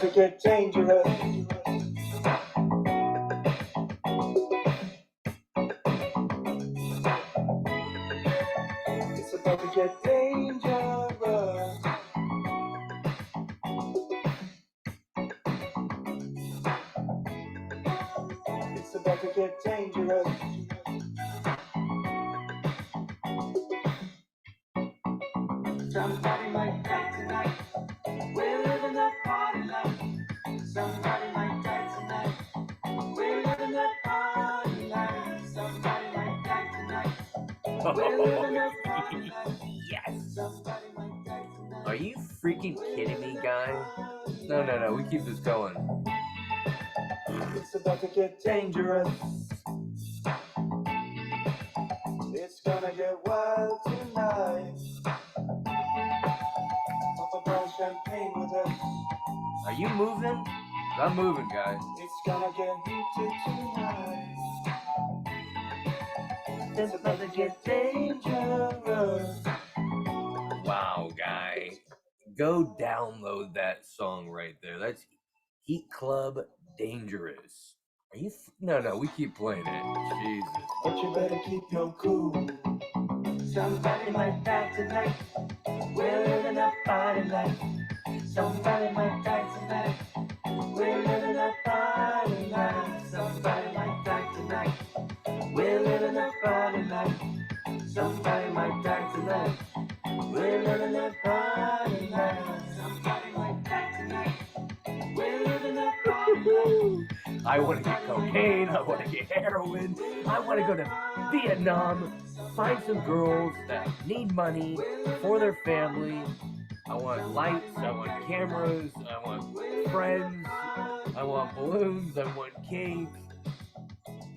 about to get dangerous. It's about to get dangerous. It's about to get dangerous. Somebody might die tonight. We're living that party life. Somebody might die tonight. We're living that party life. Somebody might die tonight. We're living that party life. Yes. Somebody might die tonight. Are you freaking kidding me, guy? No. We keep this going. It's about to get dangerous. It's gonna get wild tonight. Pop a bottle of champagne with us. Are you moving? I'm moving, guy. It's gonna get heated tonight. It's about to get dangerous. Wow, guy. Go download that song right there. That's Heat Club Dangerous. Are you? No, we keep playing it. Jesus. But you better keep your cool. Somebody might die tonight. We're living a party life. Somebody might die tonight. We're living a party life. Somebody might die tonight. We're living a party life. Somebody might die tonight. We're living a party life. Somebody might die tonight. We're living a party life. I want to get cocaine. I want to get heroin. I want to go to Vietnam. Find some girls that need money for their family. I want lights. I want cameras. I want friends. I want balloons. I want cake.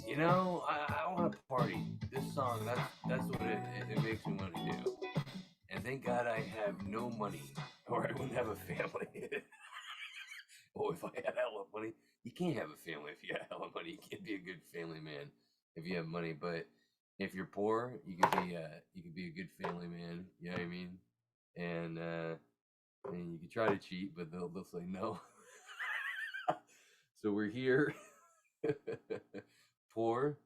You know, I want to party. This song, that's what it makes me want to do. And thank God I have no money, or I wouldn't have a family. Oh, if I had hella money, you can't have a family if you have hella money. You can't be a good family man if you have money. But if you're poor, you could be a good family man. You know what I mean? And you can try to cheat, but they'll say no. So we're here, poor,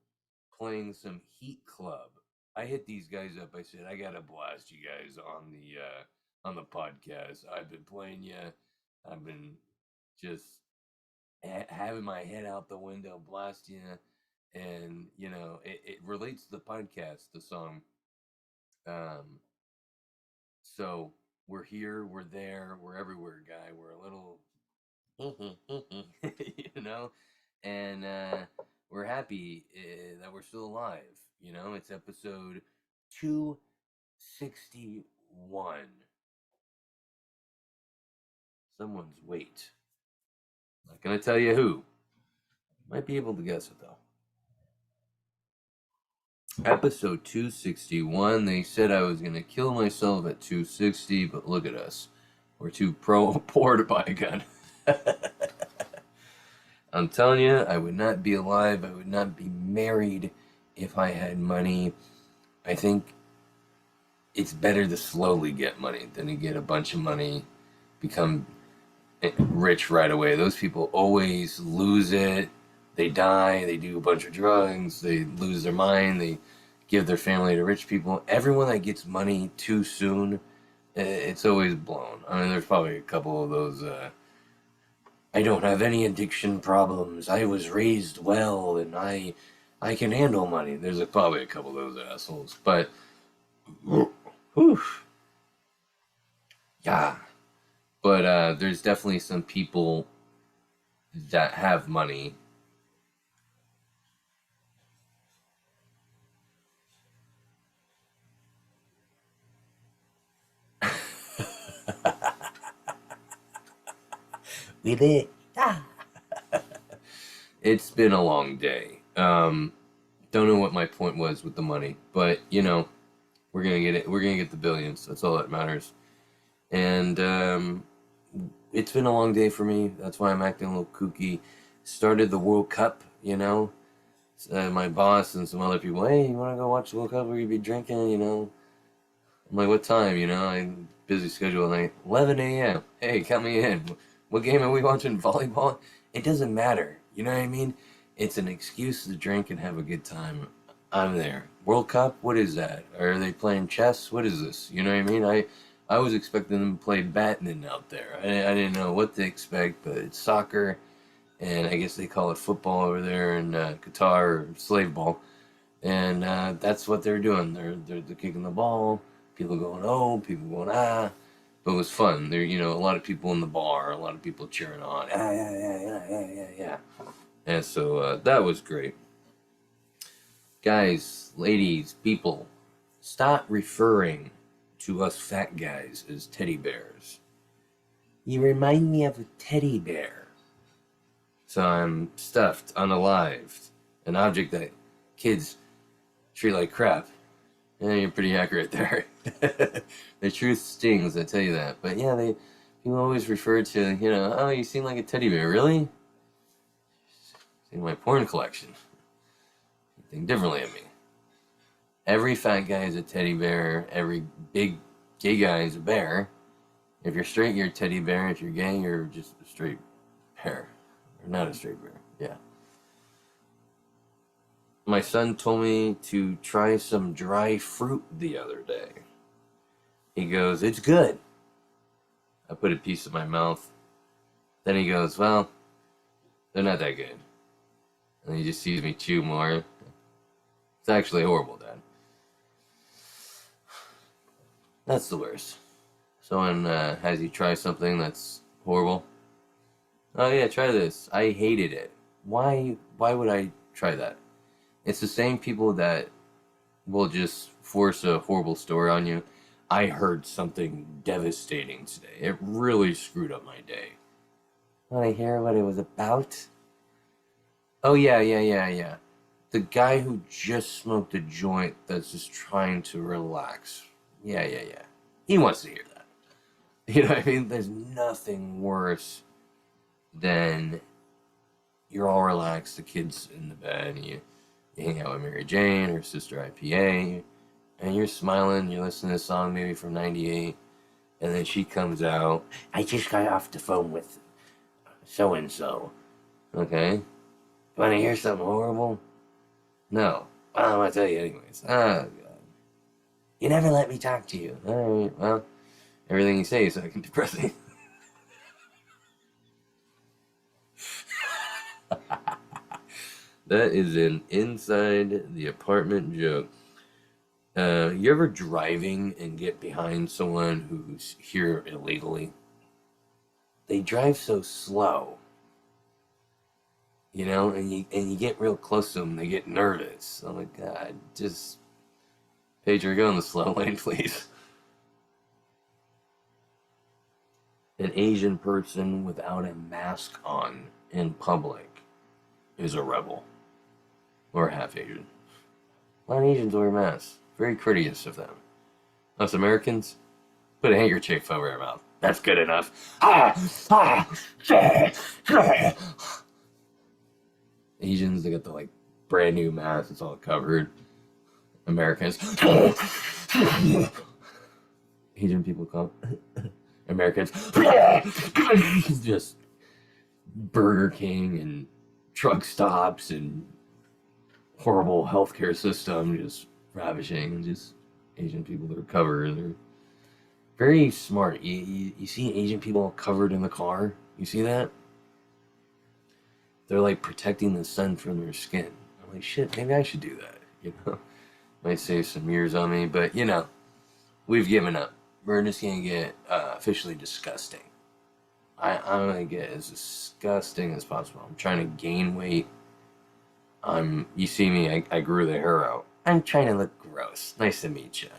playing some Heat Club. I hit these guys up. I said I gotta blast you guys on the podcast. I've been playing you. I've been just having my head out the window, blast you, and you know it relates to the podcast, the song. So we're here, we're there, we're everywhere, guy. We're a little, you know, and we're happy that we're still alive. You know, it's episode 261. Someone's weight. Not gonna tell you who. Might be able to guess it though. Episode 261. They said I was gonna kill myself at 260, but look at us. We're too poor to buy a gun. I'm telling you, I would not be alive. I would not be married if I had money. I think it's better to slowly get money than to get a bunch of money, become rich right away. Those people always lose it. They die, they do a bunch of drugs, they lose their mind, they give their family to rich people. Everyone that gets money too soon, it's always blown. I mean, there's probably a couple of those, I don't have any addiction problems, I was raised well, and I can handle money. There's probably a couple of those assholes, but, whew, yeah. But there's definitely some people that have money we did. It's been a long day. Don't know what my point was with the money, but you know, we're gonna get it. We're gonna get the billions. That's all that matters. And it's been a long day for me. That's why I'm acting a little kooky. Started the World Cup, you know. My boss and some other people, hey, you want to go watch the World Cup? We're gonna be drinking, you know. I'm like, what time? You know, I'm busy schedule at night. 11 a.m. Hey, count me in. What game are we watching? Volleyball? It doesn't matter. You know what I mean? It's an excuse to drink and have a good time. I'm there. World Cup? What is that? Are they playing chess? What is this? You know what I mean? I was expecting them to play badminton out there. I didn't know what to expect, but it's soccer, and I guess they call it football over there in Qatar, or slave ball. And that's what they're doing. They're kicking the ball. People going oh, people going ah. But it was fun. There, a lot of people in the bar, a lot of people cheering on. Ah, yeah, yeah, yeah, yeah, yeah, yeah. And so that was great. Guys, ladies, people, stop referring to us fat guys as teddy bears. You remind me of a teddy bear. So I'm stuffed, unalived, an object that kids treat like crap. Yeah, you're pretty accurate there. The truth stings, I tell you that. But yeah, people always refer to, oh, you seem like a teddy bear. Really? See my porn collection. You think differently of me. Every fat guy is a teddy bear. Every big gay guy is a bear. If you're straight, you're a teddy bear. If you're gay, you're just a straight bear. Or not a straight bear. Yeah. My son told me to try some dry fruit the other day. He goes, it's good. I put a piece in my mouth. Then he goes, well, they're not that good. And he just sees me chew more. It's actually horrible, Dad. That's the worst. Someone has you try something that's horrible. Oh yeah, try this. I hated it. Why would I try that? It's the same people that will just force a horrible story on you. I heard something devastating today. It really screwed up my day. Want to hear what it was about? Oh yeah. The guy who just smoked a joint that's just trying to relax. Yeah. He wants to hear that. You know what I mean? There's nothing worse than you're all relaxed, the kid's in the bed, and you hang out with Mary Jane, her sister IPA, and you're smiling, you're listening to a song maybe from 98, and then she comes out, I just got off the phone with so-and-so. Okay? Want to hear something horrible? No. Well, I'm going to tell you anyways. Oh, God. You never let me talk to you. All right, well, everything you say is fucking depressing. That is an inside the apartment joke. You ever driving and get behind someone who's here illegally? They drive so slow, and you get real close to them, they get nervous. Oh my God, just Pedro, go in the slow lane, please. An Asian person without a mask on in public is a rebel. Or half Asian. A lot of Asians wear masks. Very courteous of them. Us Americans, put a handkerchief over our mouth. That's good enough. Asians, they got the brand new mask. It's all covered. Americans. Asian people call Americans. Just Burger King and truck stops and horrible healthcare system, just ravishing. Just Asian people that are covered. They're very smart. You see Asian people covered in the car? You see that? They're protecting the sun from their skin. I'm like, shit, maybe I should do that. Might save some years on me, but we've given up. We're just gonna get officially disgusting. I'm gonna get as disgusting as possible. I'm trying to gain weight. You see me, I grew the hair out. I'm trying to look gross. Nice to meet you.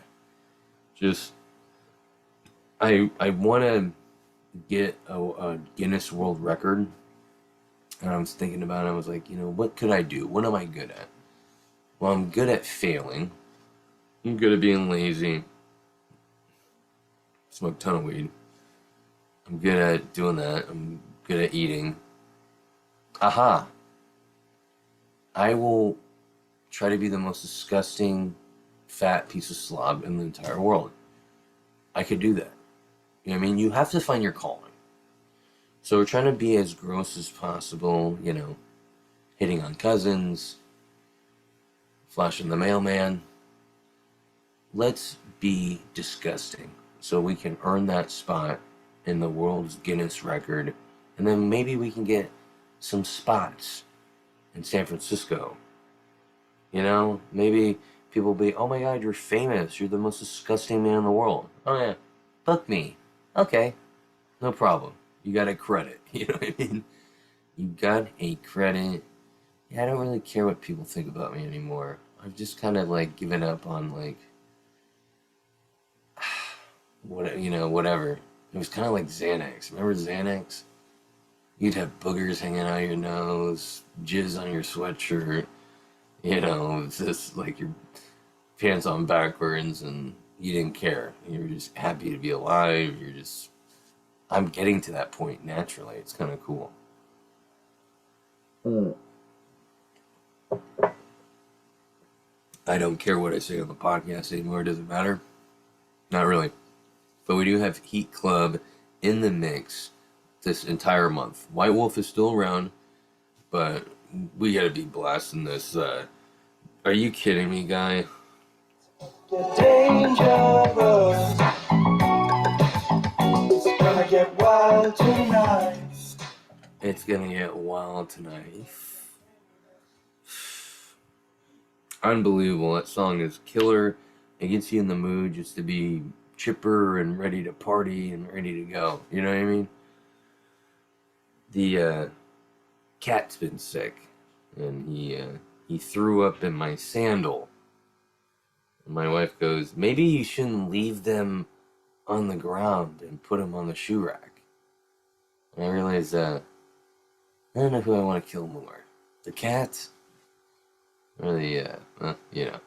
I want to get a Guinness World Record. And I was thinking about it. I was like, what could I do? What am I good at? Well, I'm good at failing. I'm good at being lazy. Smoke a ton of weed. I'm good at doing that. I'm good at eating. Aha! I will try to be the most disgusting, fat piece of slob in the entire world. I could do that. You know what I mean? You have to find your calling. So we're trying to be as gross as possible, you know, hitting on cousins, flashing the mailman. Let's be disgusting so we can earn that spot in the world's Guinness record, and then maybe we can get some spots in San Francisco. You know, maybe people will be, oh my god, you're famous. You're the most disgusting man in the world. Oh yeah, book me. Okay, no problem. You got a credit. You know what I mean? You got a credit. Yeah, I don't really care what people think about me anymore. I've just kind of like given up on like what you know, whatever. It was kind of like Xanax. Remember Xanax? You'd have boogers hanging out of your nose, jizz on your sweatshirt. You know, it's just like your pants on backwards, and you didn't care. You were just happy to be alive. You're just. I'm getting to that point naturally. It's kind of cool. Mm. I don't care what I say on the podcast anymore. Does it matter? Not really. But we do have Heat Club in the mix this entire month. White Wolf is still around, but we gotta be blasting this. Are you kidding me, guy? Get dangerous. It's gonna get wild tonight. It's gonna get wild tonight. Unbelievable. That song is killer. It gets you in the mood just to be chipper and ready to party and ready to go. You know what I mean? The cat's been sick, and he threw up in my sandal. And my wife goes, maybe you shouldn't leave them on the ground and put them on the shoe rack. And I realized I don't know who I want to kill more, the cat or the you know.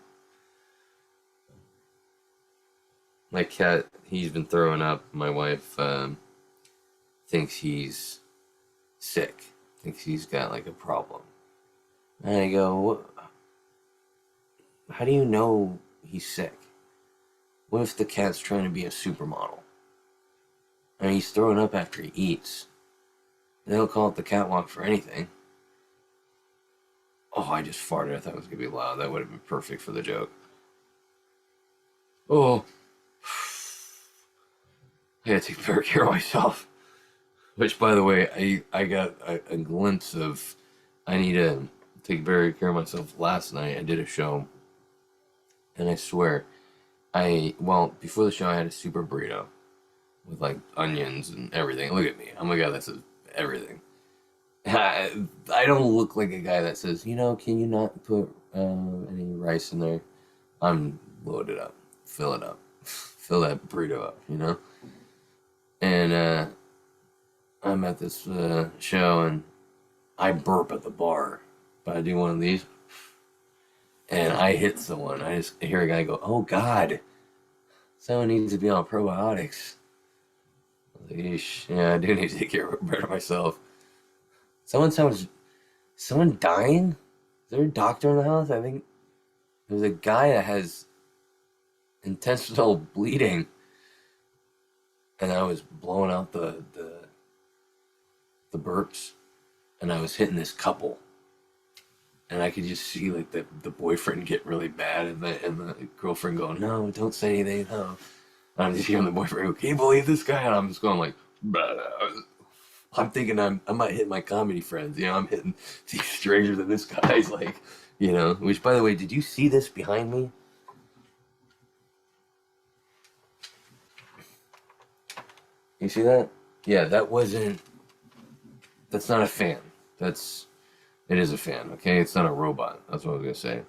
My cat, he's been throwing up. My wife thinks he's sick, thinks he's got like a problem. And I go, what? How do you know he's sick? What if the cat's trying to be a supermodel? I mean, he's throwing up after he eats. They don't call it the catwalk for anything. Oh, I just farted. I thought it was going to be loud. That would have been perfect for the joke. Oh. I gotta take better care of myself. Which, by the way, I got a glimpse of. I need to take better care of myself. Last night, I did a show, and I swear, before the show, I had a super burrito with like onions and everything. Look at me. I'm a guy that says everything. I don't look like a guy that says, you know, can you not put any rice in there? I'm loaded up. Fill it up. Fill that burrito up, you know? And I'm at this show, and I burp at the bar. But I do one of these, and I hit someone. I just hear a guy go, "Oh God, someone needs to be on probiotics." I was like, "Eesh, yeah, I do need to take care of myself." Someone dying? Is there a doctor in the house? I think there's a guy that has intentional bleeding, and I was blowing out the burps, and I was hitting this couple, and I could just see like the boyfriend get really bad, and the girlfriend going, "No, don't say anything." No. And I'm just hearing the boyfriend go, "Can you believe this guy?" And I'm just going like, blah. I'm thinking I might hit my comedy friends. You know, I'm hitting these strangers, and this guy's like, you know. Which, by the way, did you see this behind me? You see that? Yeah, that's not a fan. It is a fan, okay? It's not a robot. That's what I was gonna say.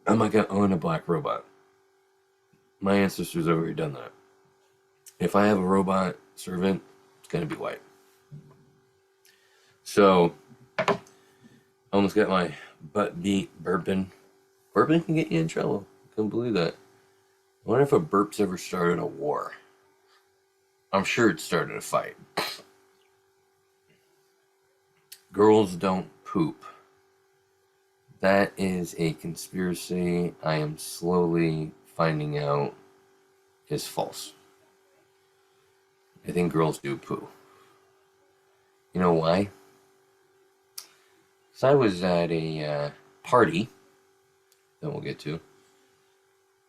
I'm not gonna own a black robot. My ancestors have already done that. If I have a robot servant, it's gonna be white. So, I almost got my butt beat burping. Burping can get you in trouble. Couldn't believe that. I wonder if a burp's ever started a war. I'm sure it started a fight. Girls don't poop. That is a conspiracy I am slowly finding out is false. I think girls do poo. You know why? Because I was at a party that we'll get to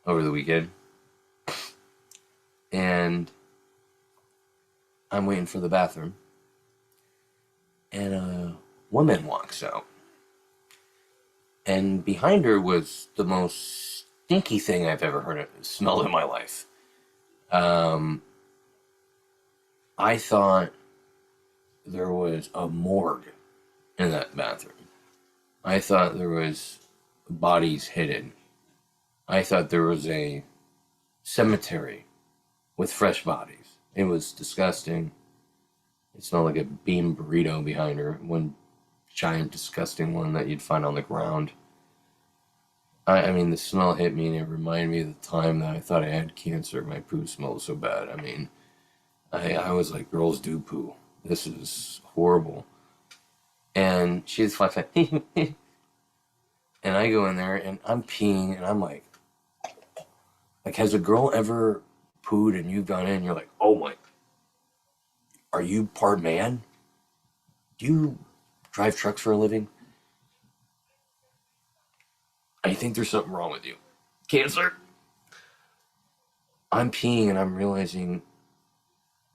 over the weekend, and I'm waiting for the bathroom, and a woman walks out, and behind her was the most stinky thing I've ever smelled in my life. Um, I thought there was a morgue in that bathroom. I thought there was bodies hidden. I thought there was a cemetery with fresh bodies. It was disgusting. It smelled like a bean burrito behind her, one giant disgusting one that you'd find on the ground. I mean, the smell hit me and it reminded me of the time that I thought I had cancer. My poo smelled so bad. I mean, I was like, girls do poo. This is horrible. And she's like, and I go in there and I'm peeing and I'm like, has a girl ever pooed and you've gone in and you're like, oh my, are you part man? Do you drive trucks for a living? I think there's something wrong with you. Cancer? I'm peeing and I'm realizing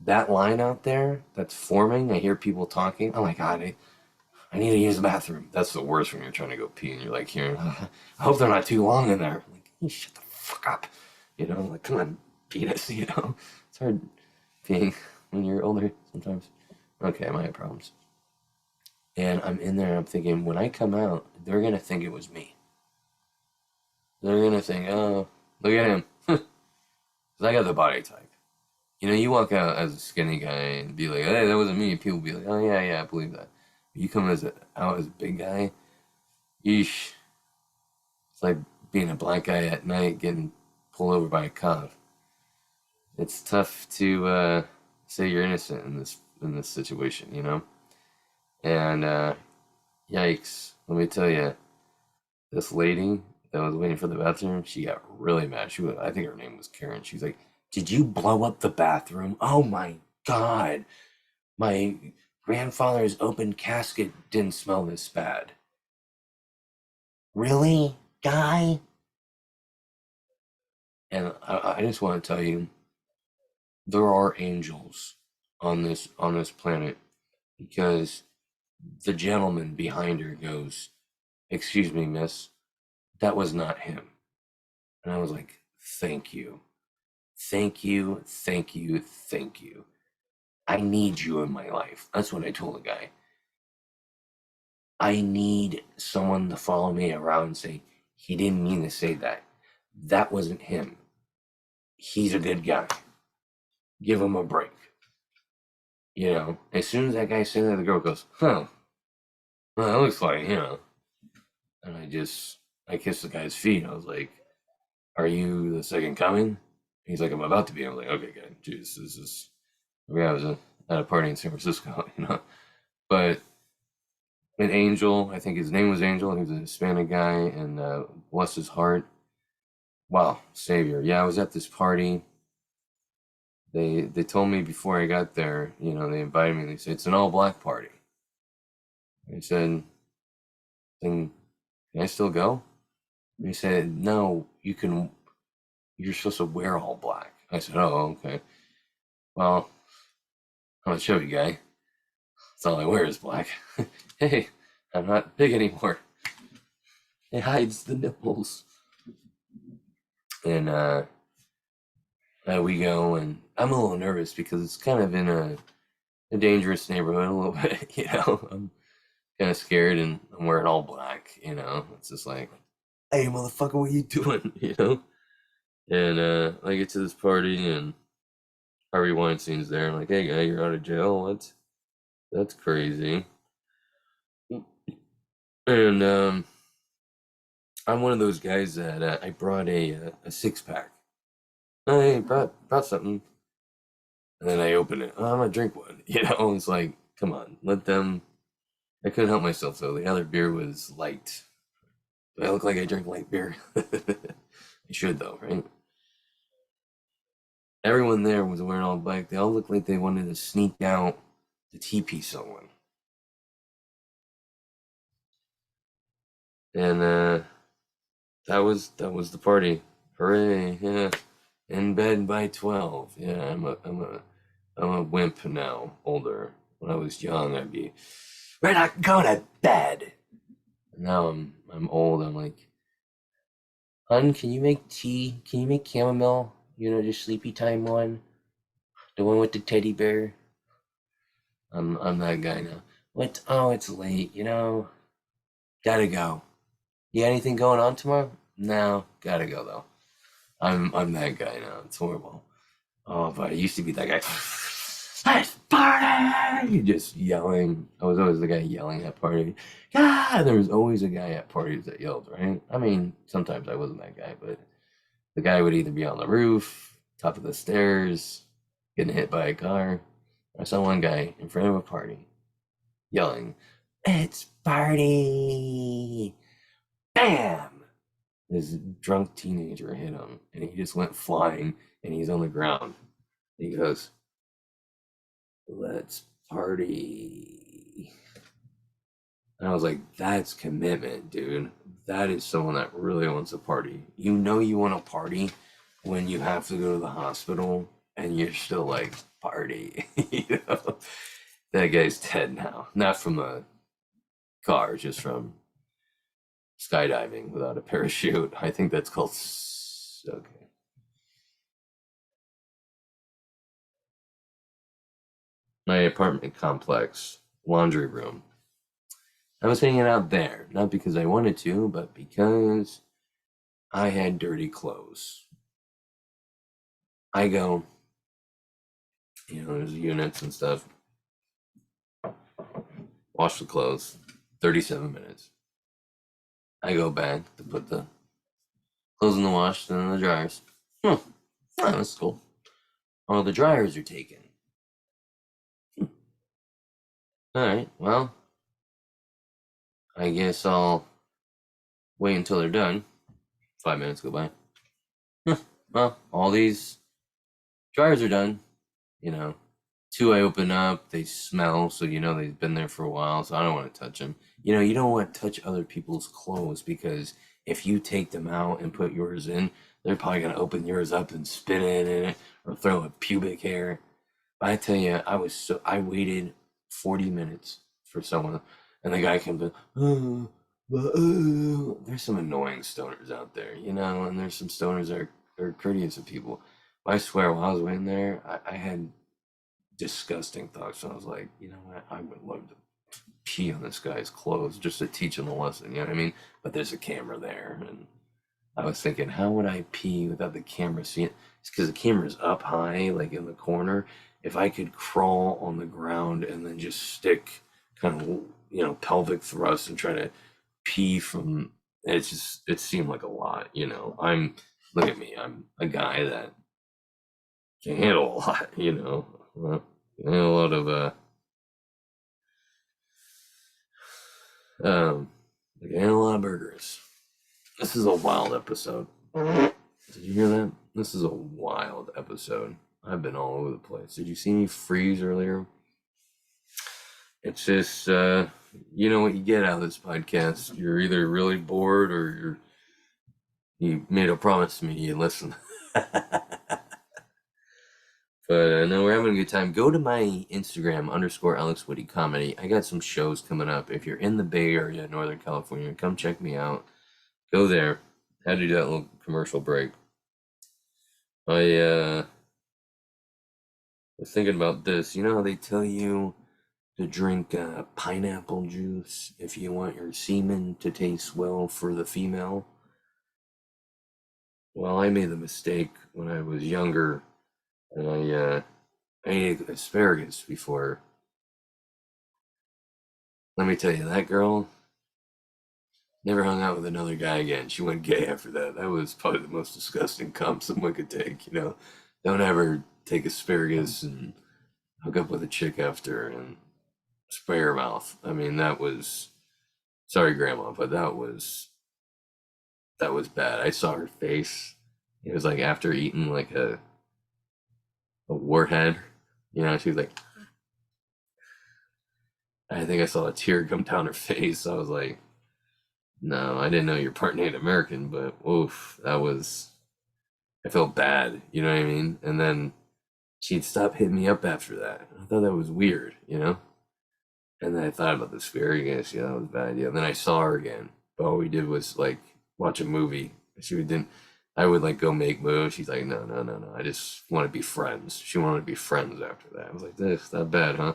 that line out there that's forming, I hear people talking. I'm like, God, I need to use the bathroom. That's the worst when you're trying to go pee and you're like, here, I hope they're not too long in there. I'm like, hey, shut the fuck up. You know, like, come on, penis, you know? It's hard peeing when you're older sometimes. Okay, I might have problems. And I'm in there and I'm thinking, when I come out, they're going to think it was me. They're going to think, oh, look at him. Because I got the body type. You know, you walk out as a skinny guy and be like, hey, that wasn't me. People be like, oh, yeah, I believe that. But you come out as a big guy, yeesh. It's like being a black guy at night getting pulled over by a cop. It's tough to say you're innocent in this situation, you know? And yikes, let me tell you, this lady that was waiting for the bathroom, she got really mad. I think her name was Karen. She's like, did you blow up the bathroom? Oh my God. My grandfather's open casket didn't smell this bad. Really, guy? And I just want to tell you, there are angels on this planet, because the gentleman behind her goes, excuse me, miss, that was not him. And I was like, thank you. Thank you, thank you, thank you. I need you in my life. That's what I told the guy. I need someone to follow me around and say, he didn't mean to say that. That wasn't him. He's a good guy. Give him a break. You know, as soon as that guy said that, the girl goes, huh, well, that looks like, you know. And I kissed the guy's feet. I was like, are you the second coming? He's like, I'm about to be. I'm like, okay, good. Jeez, this is. I was at a party in San Francisco, you know. But an angel, I think his name was Angel. He was a Hispanic guy, and bless his heart. Wow, Savior. Yeah, I was at this party. They told me before I got there, you know, they invited me. They said it's an all black party. They said, then can I still go? They said, no, you can. You're supposed to wear all black. I said, oh, okay. Well, I'm a chubby guy. That's all I wear is black. Hey, I'm not big anymore. It hides the nipples. And we go, and I'm a little nervous because it's kind of in a dangerous neighborhood a little bit, you know. I'm kind of scared, and I'm wearing all black, you know. It's just like, hey, motherfucker, what are you doing, you know? And I get to this party, and Harvey Weinstein's there. I'm like, hey, guy, you're out of jail? What? That's crazy. And I'm one of those guys that I brought a six pack. I brought something, and then I open it. Oh, I'm gonna drink one. You know, it's like, come on, let them. I couldn't help myself though. The other beer was light. Do I look like I drink light beer? I should though, right? Everyone there was wearing all black. They all looked like they wanted to sneak out to TP someone. And that was the party. Hooray! Yeah, in bed by 12. Yeah, I'm a wimp now. Older. When I was young, I'd be, we're not going to bed. Now I'm old. I'm like, hun, can you make tea? Can you make chamomile? You know, the sleepy time one, the one with the teddy bear. I'm that guy now. What? Oh, it's late. You know, gotta go. You got anything going on tomorrow? No, gotta go though. I'm that guy now. It's horrible. Oh, but I used to be that guy. Let's party! Just yelling. I was always the guy yelling at parties. God, there was always a guy at parties that yelled, right? I mean, sometimes I wasn't that guy, but the guy would either be on the roof, top of the stairs, getting hit by a car. I saw one guy in front of a party yelling, "It's party!" Bam! This drunk teenager hit him, and he just went flying, and he's on the ground. He goes, "Let's party." And I was like, that's commitment, dude. That is someone that really wants a party. You know you want to party when you have to go to the hospital and you're still like, party. You know? That guy's dead now. Not from a car, just from skydiving without a parachute. I think that's called. Okay. My apartment complex, laundry room. I was hanging out there, not because I wanted to, but because I had dirty clothes. I go, there's units and stuff. Wash the clothes, 37 minutes. I go back to put the clothes in the wash and in the dryers. Oh, that's cool. Oh, the dryers are taken. All right, well, I guess I'll wait until they're done. 5 minutes go by. Well, all these dryers are done. 2 I open up, they smell, so they've been there for a while, so I don't want to touch them. You don't want to touch other people's clothes because if you take them out and put yours in, they're probably going to open yours up and spit in it or throw a pubic hair. But I tell you, I waited 40 minutes for someone, and the guy comes in, there's some annoying stoners out there, and there's some stoners that are courteous to people. But I swear, while I was waiting there, I had disgusting thoughts. And I was like, you know what? I would love to pee on this guy's clothes just to teach him a lesson. You know what I mean? But there's a camera there, and I was thinking, how would I pee without the camera seeing it? It's because the camera's up high, like in the corner. If I could crawl on the ground and then just stick kind of, pelvic thrust and try to pee from it seemed like a lot. Look at me. I'm a guy that can handle a lot. A lot of like a lot of burgers. This is a wild episode. Did you hear that? This is a wild episode. I've been all over the place. Did you see me freeze earlier? It's just you know what you get out of this podcast. You're either really bored or you made a promise to me and listen. But no, we're having a good time. Go to my Instagram _AlexWoodyComedy. I got some shows coming up. If you're in the Bay Area, Northern California, come check me out. Go there. Had to do that little commercial break. I was thinking about this. You know how they tell you to drink pineapple juice if you want your semen to taste well for the female? Well, I made the mistake when I was younger, and I ate asparagus before. Let me tell you, that girl never hung out with another guy again. She went gay after that. That was probably the most disgusting cum someone could take. Don't ever take asparagus and hook up with a chick after and spray her mouth. I mean, that was, sorry, Grandma, but that was bad. I saw her face. It was like after eating like a warhead. She was like, I think I saw a tear come down her face. I was like, No, I didn't know you're part Native American, but oof, I felt bad, you know what I mean? And then she'd stop hitting me up after that. I thought that was weird, you know? And then I thought about the asparagus. Yeah, that was a bad idea. And then I saw her again. But all we did was like watch a movie. Didn't. I would like go make moves. She's like, no, no, no, no. I just want to be friends. She wanted to be friends after that. I was like, this not bad, huh?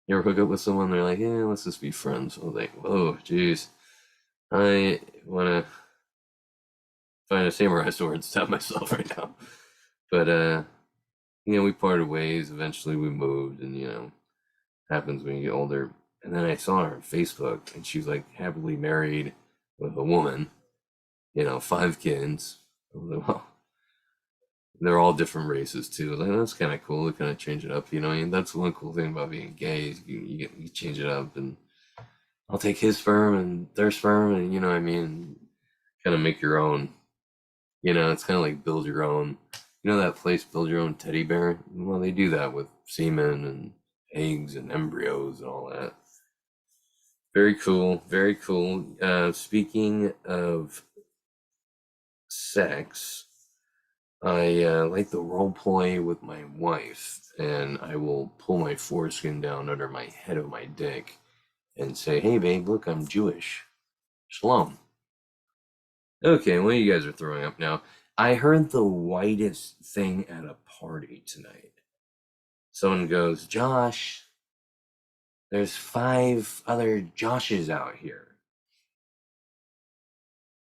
You ever hook up with someone? They're like, yeah, let's just be friends. I was like, whoa, jeez. I want to find a samurai sword and stab myself right now. But we parted ways. Eventually, we moved, and happens when you get older. And then I saw her on Facebook, and she was like happily married with a woman, 5 kids. I was like, well, they're all different races too. I was like, that's kind of cool to kind of change it up, And that's one cool thing about being gay. Is you change it up, and I'll take his sperm and their sperm, and kind of make your own. It's kind of like build your own. That place, build your own teddy bear. Well, they do that with semen and eggs and embryos and all that. Very cool, very cool. Speaking of sex, I like the role play with my wife, and I will pull my foreskin down under my head of my dick and say, hey babe, look, I'm Jewish. Shalom. Okay, well, you guys are throwing up now. I heard the whitest thing at a party tonight. Someone goes, Josh, there's 5 other Joshes out here.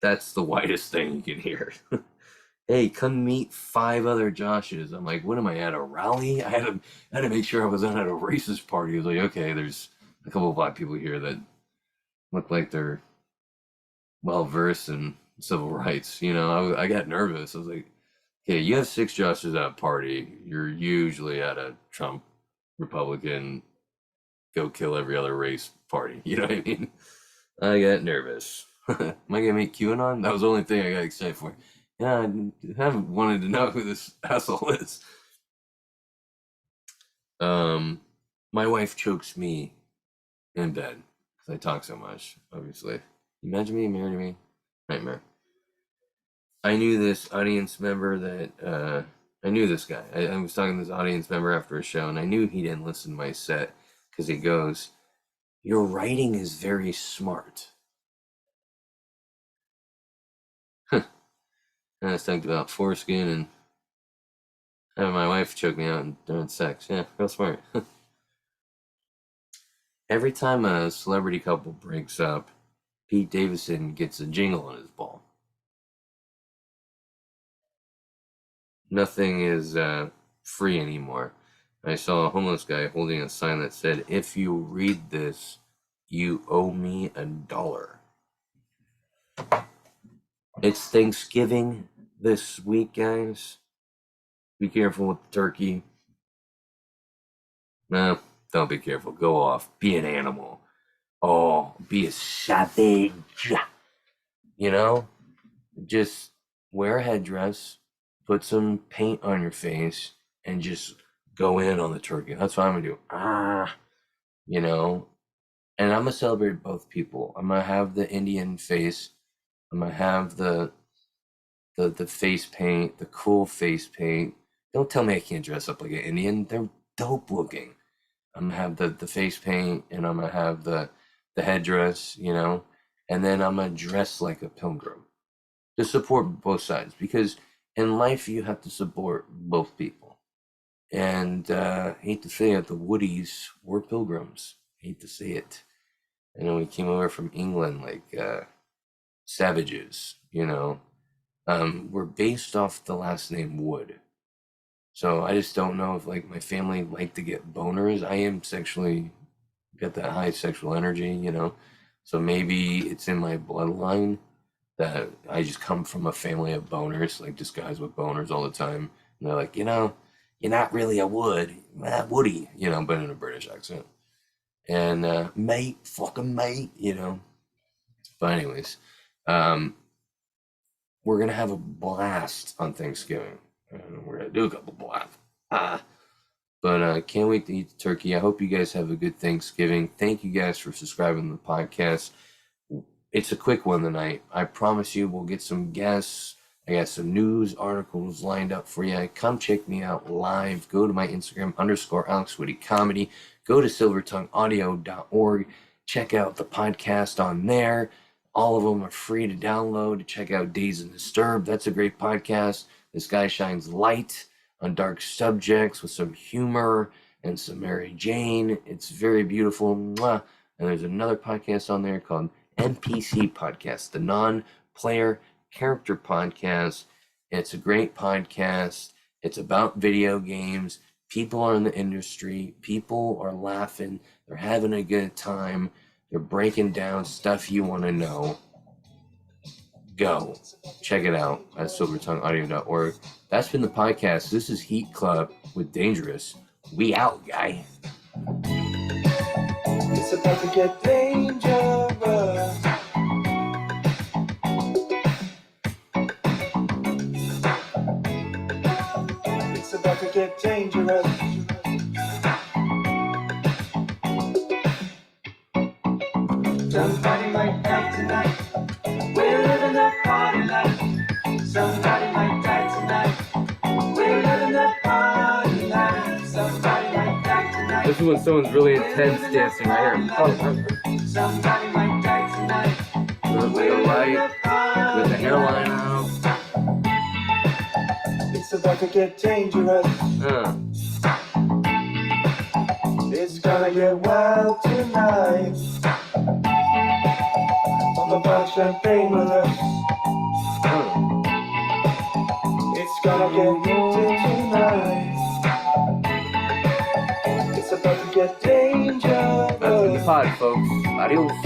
That's the whitest thing you can hear. Hey, come meet 5 other Joshes. I'm like, what am I at, a rally? I had to make sure I wasn't at a racist party. I was like, okay, there's a couple of black people here that look like they're well versed in civil rights. I got nervous. I was like, okay, you have 6 Joshes at a party. You're usually at a Trump Republican go kill every other race party. You know what I mean? I got nervous. Am I gonna meet QAnon? That was the only thing I got excited for. Yeah, I haven't wanted to know who this asshole is. My wife chokes me in bed because I talk so much, obviously. Imagine me married to me. Nightmare. I knew this audience member that, I knew this guy. I was talking to this audience member after a show, and I knew he didn't listen to my set because he goes, your writing is very smart. And I was talking about foreskin and having my wife choke me out during sex. Yeah, real smart. Every time a celebrity couple breaks up, Pete Davidson gets a jingle on his ball. Nothing is free anymore. I saw a homeless guy holding a sign that said, if you read this, you owe me $1. It's Thanksgiving this week, guys. Be careful with the turkey. No, don't be careful. Go off. Be an animal. Oh, be a savage. Just wear a headdress, put some paint on your face, and just go in on the turkey. That's what I'm gonna do. And I'm gonna celebrate both people. I'm gonna have the Indian face. I'm gonna have the face paint, the cool face paint. Don't tell me I can't dress up like an Indian. They're dope looking. I'm gonna have the face paint, and I'm gonna have the headdress, and then I'm gonna dress like a pilgrim to support both sides, because in life you have to support both people. And I hate to say it, the Woodies were pilgrims. I hate to say it. I know we came over from England like savages, we're based off the last name Wood. So I just don't know if like my family like to get boners. I am sexually got that high sexual energy, So maybe it's in my bloodline that I just come from a family of boners, like just guys with boners all the time. And they're like, you're not really a Wood, Woody, but in a British accent. And mate, fucking mate, But anyways, we're gonna have a blast on Thanksgiving. We're gonna do a couple blasts. But can't wait to eat the turkey. I hope you guys have a good Thanksgiving. Thank you guys for subscribing to the podcast. it's a quick one tonight. I promise you we'll get some guests. I got some news articles lined up for you. Come check me out live. Go to my Instagram _AlexWittyComedy. Go to silvertongueaudio.org. Check out the podcast on there. All of them are free to download. Check out Dazed and Disturbed. That's a great podcast. This guy shines light on dark subjects with some humor and some Mary Jane. It's very beautiful. Mwah. And there's another podcast on there called NPC Podcast, the Non-Player Character Podcast. It's a great podcast. It's about video games. People are in the industry. People are laughing. They're having a good time. They're breaking down stuff you want to know. Go. Check it out at silvertongueaudio.org. That's been the podcast. This is Heat Club with Dangerous. We out, guy. It's about to get dangerous. It's about to get dangerous. Somebody might die tonight. We're living a party life. Somebody might die tonight. We're living a party life. Somebody might die tonight. This is when someone's really intense dancing right here. Somebody might die tonight. With the light, with the hairline out. It's about to get dangerous. It's gonna get wild tonight. On the bar champagne with us. It's gonna get heated tonight. It's about to get dangerous. That's been the pod, folks. Adios.